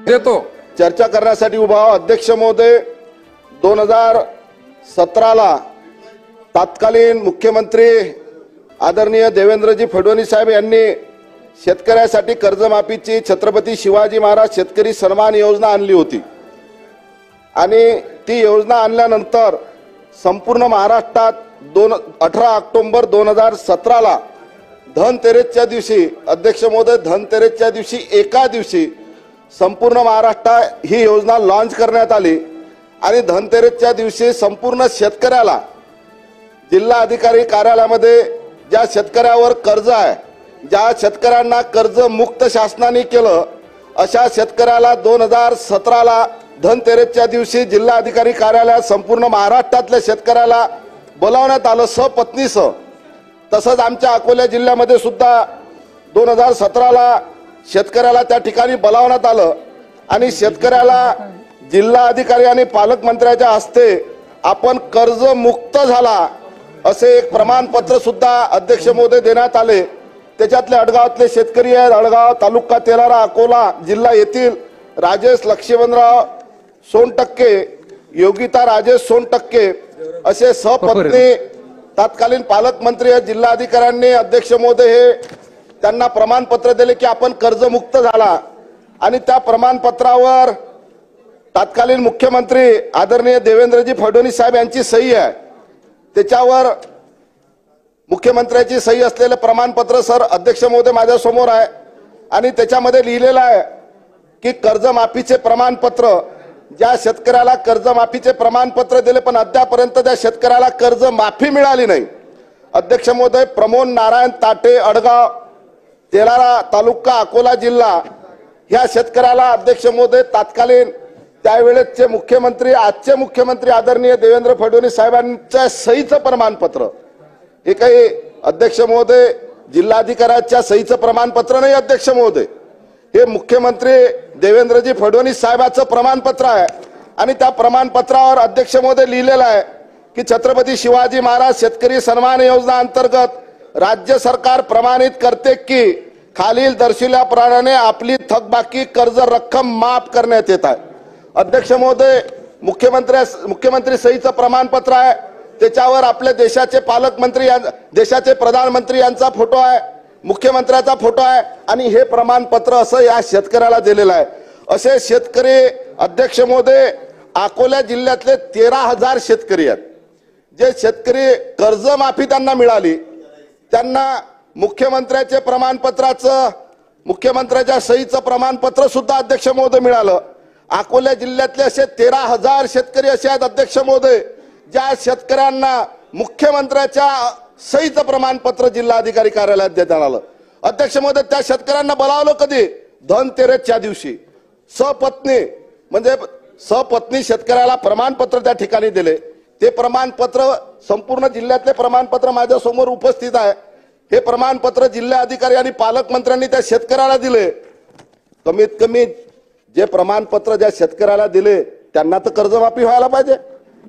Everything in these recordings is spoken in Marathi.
देतो चर्चा करण्यासाठी उभा आहो। अध्यक्ष महोदय, 2017ला तत्कालीन मुख्यमंत्री आदरणीय देवेंद्रजी फडणवीस साहेब यांनी शेतकऱ्यासाठी कर्जमाफीची छत्रपती शिवाजी महाराज शेतकरी सन्मान योजना आणली होती आणि ती योजना आणल्यानंतर संपूर्ण महाराष्ट्रात 18 ऑक्टोबर 2017ला धनतेरसच्या दिवशी, अध्यक्ष महोदय, धनतेरसच्या दिवशी एका दिवशी संपूर्ण महाराष्ट्रात ही योजना लॉन्च करण्यात आली आणि धनतेरसच्या दिवशी संपूर्ण शेतकऱ्याला जिल्हा अधिकारी कार्यालयामध्ये ज्या शेतकऱ्यावर कर्ज आहे, ज्या शेतकऱ्यांना कर्ज मुक्त शासनाने केलं, अशा शेतकऱ्याला 2017ला धनतेरसच्या दिवशी जिल्हा अधिकारी कार्यालयात संपूर्ण महाराष्ट्रातल्या शेतकऱ्याला बोलावण्यात आलं सपत्नीसह। तसंच आमच्या अकोला जिल्ह्यामध्ये सुद्धा 2017ला शेतकऱ्याला त्या ठिकाणी बोलावण्यात आलं आणि शेतकऱ्याला जिल्हा अधिकारी आणि पालकमंत्र्याच्या हस्ते आपण कर्ज मुक्त झाला असे एक प्रमाणपत्र सुद्धा अध्यक्ष महोदय देण्यात आले। त्याच्यातले अडगावातले शेतकरी आहेत, अडगाव तालुका तेलारा अकोला जिल्हा येथील राजेश लक्ष्मणराव सोनटक्के, योगिता राजेश सोनटक्के असे सहपत्नी तत्कालीन पालकमंत्री जिल्हाधिकाऱ्यांनी अध्यक्ष महोदय हे त्यांना प्रमाणपत्र दिले की आपण कर्जमुक्त झाला आणि त्या प्रमाणपत्रावर तत्कालीन मुख्यमंत्री आदरणीय देवेंद्रजी फडणवीस साहेब यांची सही आहे। त्याच्यावर मुख्यमंत्र्याची सही असलेले प्रमाणपत्र सर अध्यक्ष महोदय माझ्या समोर आहे आणि त्याच्यामध्ये लिहिलेलं आहे की कर्जमाफीचे प्रमाणपत्र, ज्या शेतकऱ्याला कर्जमाफीचे प्रमाणपत्र दिले पण अद्यापर्यंत त्या शेतकऱ्याला कर्जमाफी मिळाली नाही। अध्यक्ष महोदय, प्रमोद नारायण ताटे, अडगाव तेलारा तालुका अकोला जिल्हा, ह्या शेतकऱ्याला अध्यक्ष महोदय तत्कालीन त्यावेळेचे मुख्यमंत्री, आजचे मुख्यमंत्री आदरणीय देवेंद्र फडणवीस साहेबांच्या सहीचं प्रमाणपत्र, हे काही अध्यक्ष महोदय जिल्हाधिकाऱ्याच्या सहीचं प्रमाणपत्र नाही अध्यक्ष महोदय, हे मुख्यमंत्री देवेंद्रजी फडणवीस साहेबांचं प्रमाणपत्र आहे आणि त्या प्रमाणपत्रावर अध्यक्ष महोदय लिहिलेलं आहे की छत्रपती शिवाजी महाराज शेतकरी सन्मान योजना अंतर्गत राज्य सरकार प्रमाणित करते की खालील दर्शविल्याप्रमाणे आपली थकबाकी कर्ज रक्कम माफ करण्यात येत आहे। अध्यक्ष महोदय, मुख्यमंत्री सहीचं प्रमाणपत्र आहे, त्याच्यावर आपल्या देशाचे पालकमंत्री, देशाचे प्रधानमंत्री यांचा फोटो आहे, मुख्यमंत्र्याचा फोटो आहे आणि हे प्रमाणपत्र असं या शेतकऱ्याला दिलेलं आहे। असे शेतकरी अध्यक्ष महोदय अकोला जिल्ह्यातले 13,000 शेतकरी आहेत, जे शेतकरी कर्जमाफी त्यांना मिळाली, त्यांना मुख्यमंत्र्याचे प्रमाणपत्राचं, मुख्यमंत्र्याच्या सहीचं प्रमाणपत्र सुद्धा अध्यक्ष महोदय मिळालं। अकोला जिल्ह्यातले असे 13,000 शेतकरी असे आहेत अध्यक्ष महोदय, ज्या शेतकऱ्यांना मुख्यमंत्र्याच्या सहीचं प्रमाणपत्र जिल्हाधिकारी कार्यालयात देण्यात आलं। अध्यक्ष महोदय, त्या शेतकऱ्यांना बोलावलं कधी? धनतेरसच्या दिवशी सपत्नी, म्हणजे सपत्नी शेतकऱ्याला प्रमाणपत्र त्या ठिकाणी दिले। ते प्रमाणपत्र संपूर्ण जिल्ह्यातले प्रमाणपत्र माझ्या समोर उपस्थित आहे। हे प्रमाणपत्र जिल्हा अधिकारी आणि पालकमंत्र्यांनी त्या शेतकऱ्याला दिले। कमीत कमी जे प्रमाणपत्र ज्या शेतकऱ्याला दिले त्यांना तर कर्जमाफी व्हायला पाहिजे,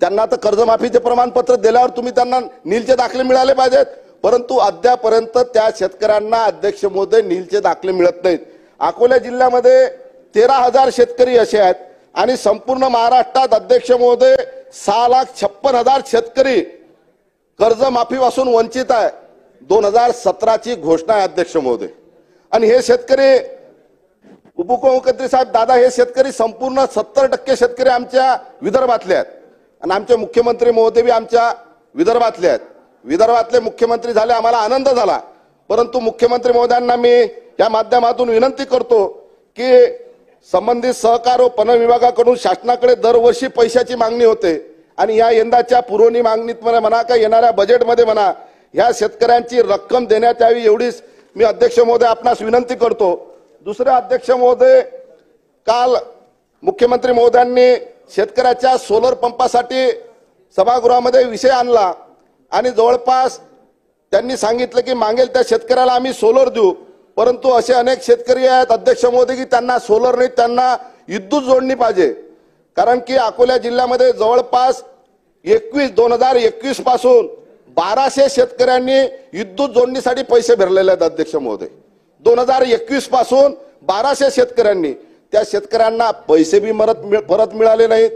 त्यांना तर कर्जमाफीचे प्रमाणपत्र दिल्यावर तुम्ही त्यांना नीलचे दाखले मिळाले पाहिजेत, परंतु अद्यापर्यंत त्या शेतकऱ्यांना अध्यक्ष महोदय नीलचे दाखले मिळत नाहीत। अकोला जिल्ह्यामध्ये 13,000 शेतकरी असे आहेत आणि संपूर्ण महाराष्ट्रात अध्यक्ष महोदय 6,56,000 शेतकरी कर्जमाफीपासून वंचित आहे। 2017ची घोषणा आहे अध्यक्ष महोदय आणि हे शेतकरी, उपमुख्यमंत्री साहेब दादा, हे शेतकरी संपूर्ण 70% शेतकरी आमच्या विदर्भातले आहेत आणि आमचे मुख्यमंत्री महोदय बी आमच्या विदर्भातले आहेत। विदर्भातले मुख्यमंत्री झाले, आम्हाला आनंद झाला, परंतु मुख्यमंत्री महोदयांना मी या माध्यमातून विनंती करतो की संबंधित सहकार व पणन विभागाकडून शासनाकडे दरवर्षी पैशाची मागणी होते आणि या यंदाच्या पुरवणी मागणीत म्हणा का येणाऱ्या बजेटमध्ये म्हणा ह्या शेतकऱ्यांची रक्कम देण्यात यावी, एवढीच मी अध्यक्ष महोदय आपणास विनंती करतो। दुसरे अध्यक्ष महोदय, काल मुख्यमंत्री महोदयांनी शेतकऱ्याच्या सोलर पंपासाठी सभागृहामध्ये विषय आणला आणि जवळपास त्यांनी सांगितलं की मागेल त्या शेतकऱ्याला आम्ही सोलर देऊ, परंतु असे अनेक शेतकरी आहेत अध्यक्ष महोदय की त्यांना सोलर नाही, त्यांना विद्युत जोडणी पाहिजे। कारण की अकोला जिल्ह्यामध्ये जवळपास 2021 पासून 1200 शेतकऱ्यांनी विद्युत जोडणीसाठी पैसे भरलेले आहेत अध्यक्ष महोदय। 2021 पासून 1200 शेतकऱ्यांनी, त्या शेतकऱ्यांना पैसे बी परत मिळाले नाहीत,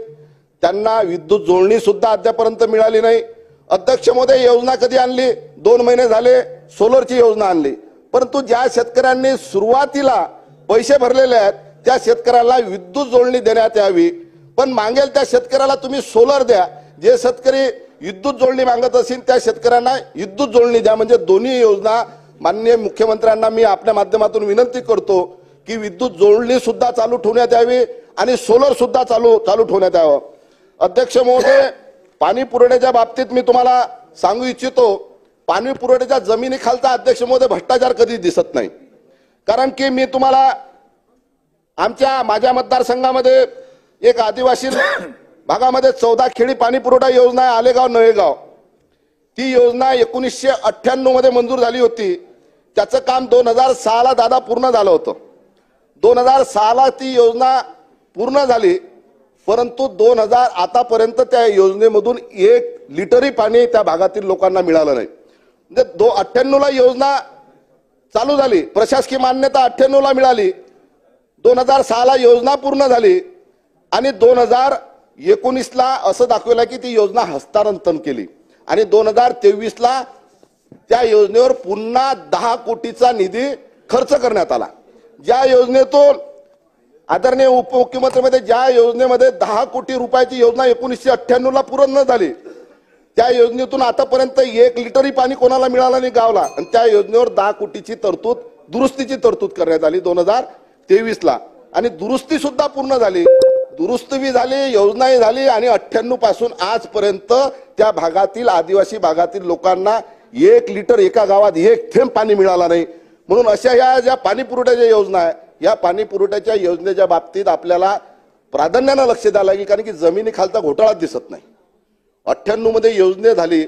त्यांना विद्युत जोडणी सुद्धा अद्यापर्यंत मिळाली नाही। अध्यक्ष महोदय, योजना कधी आणली? 2 महिने झाले सोलरची योजना आणली, परंतु ज्या शेतकऱ्यांनी सुरुवातीला पैसे भरलेले आहेत त्या शेतकऱ्याला विद्युत जोडणी देण्यात यावी, पण मागेल त्या शेतकऱ्याला तुम्ही सोलर द्या। जे शेतकरी विद्युत जोडणी मागत असेल त्या शेतकऱ्यांना विद्युत जोडणी द्या। म्हणजे दोन्ही योजना माननीय मुख्यमंत्र्यांना मी आपल्या माध्यमातून विनंती करतो की विद्युत जोडणी सुद्धा चालू ठेवण्यात यावी आणि सोलर सुद्धा चालू ठेवण्यात यावं। अध्यक्ष महोदय, पाणी पुरवठ्याच्या बाबतीत मी तुम्हाला सांगू इच्छितो, पाणी पुरवठ्याच्या जमिनीखालचा अध्यक्ष महोदय भ्रष्टाचार कधी दिसत नाही। कारण की मी तुम्हाला माझ्या मतदारसंघामध्ये एक आदिवासी भागामध्ये 14 खेडी पाणी पुरवठा योजना आहे, आलेगाव नळेगाव। ती योजना 1998 मध्ये मंजूर झाली होती। त्याचं काम 2006 ला दादा पूर्ण झालं होतं। 2006 ला ती योजना पूर्ण झाली, परंतु 2000 आतापर्यंत त्या योजनेमधून 1 लिटरही पाणी त्या भागातील लोकांना मिळालं नाही। म्हणजे 98 ला योजना चालू झाली, प्रशासकीय मान्यता 98 ला मिळाली, 2006 ला योजना पूर्ण झाली आणि 2019 ला असं दाखवलं की ती योजना हस्तांतरण केली आणि 2023 ला त्या योजनेवर पुन्हा 10 कोटीचा निधी खर्च करण्यात आला। ज्या योजनेतून आदरणीय उपमुख्यमंत्र्यांमध्ये ज्या योजनेमध्ये 10 कोटी रुपयाची योजना 1998 ला पूर्ण न झाली, त्या योजनेतून आतापर्यंत 1 लिटरही पाणी कोणाला मिळालं नाही गावला, आणि त्या योजनेवर 10 कोटीची तरतूद दुरुस्तीची तरतूद करण्यात आली 2023 ला, आणि दुरुस्ती सुद्धा पूर्ण झाली, दुरुस्ती बी झाली, योजनाही झाली, आणि 98 पासून आजपर्यंत त्या भागातील आदिवासी भागातील लोकांना 1 लिटर एका गावात 1 थेंब पाणी मिळाला नाही। म्हणून अशा या ज्या पाणी पुरवठ्याच्या योजना आहे, या पाणी पुरवठ्याच्या योजनेच्या बाबतीत आपल्याला प्राधान्याने लक्ष द्यावं लागेल, कारण की जमिनीखालचा घोटाळा दिसत नाही। 98 मध्ये योजना झाली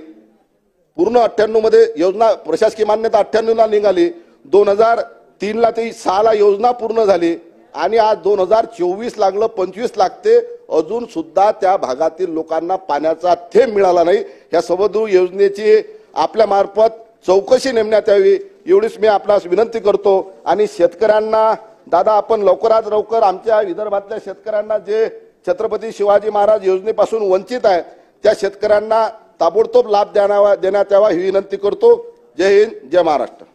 पूर्ण, 98 मध्ये योजना प्रशासकीय मान्यता 98 ला निघाली, 2003 ला ती 6 ला योजना पूर्ण झाली आणि आज 2024 लागलं, 25 लागते, अजून सुद्धा त्या भागातील लोकांना पाण्याचा थेंब मिळाला नाही। या समुद्र योजनेची आपल्या मार्फत चौकशी नेमण्यात यावी एवढीच मी आपणास विनंती करतो। आणि शेतकऱ्यांना दादा, आपण लवकरात लवकर आमच्या विदर्भातल्या शेतकऱ्यांना जे छत्रपती शिवाजी महाराज योजनेपासून वंचित आहे त्या शेतकऱ्यांना ताबडतोब लाभ देण्यात यावा ही विनंती करतो। जय हिंद, जय महाराष्ट्र।